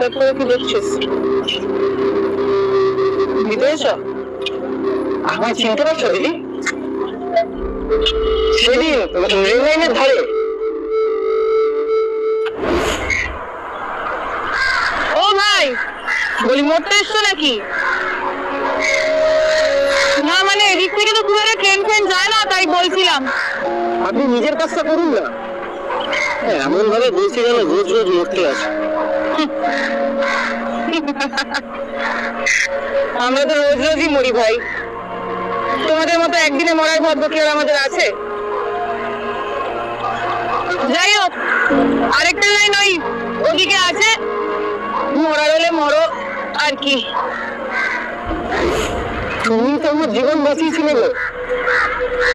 হঠাৎ করে কি দেখছিস? ভিতরে চ। আমায় চিনতে পারছো দিদি? সেদিন রেল লাইনের ধারে। ও ভাই, বলি মরতে এসছো নাকি? না মানে এদিক থেকে তো খুব একটা ট্রেন ফ্রেন যায় না, তাই বলছিলাম। আপনি নিজের কাজটা করুন না, এমন ভাবে বলছি যেন রোজ রোজ মরতে আছে। আমরা তো রোজ রোজই মরি ভাই, তোমাদের মতো একদিনে মরার ভাগ্য কি আর আমাদের আছে? যাই হোক, আরেকটা লাইন ওই ওদিকে আছে, মরার হলে মরো আর কি। তুমি তো আমার জীবন বাঁচিয়েছিলে।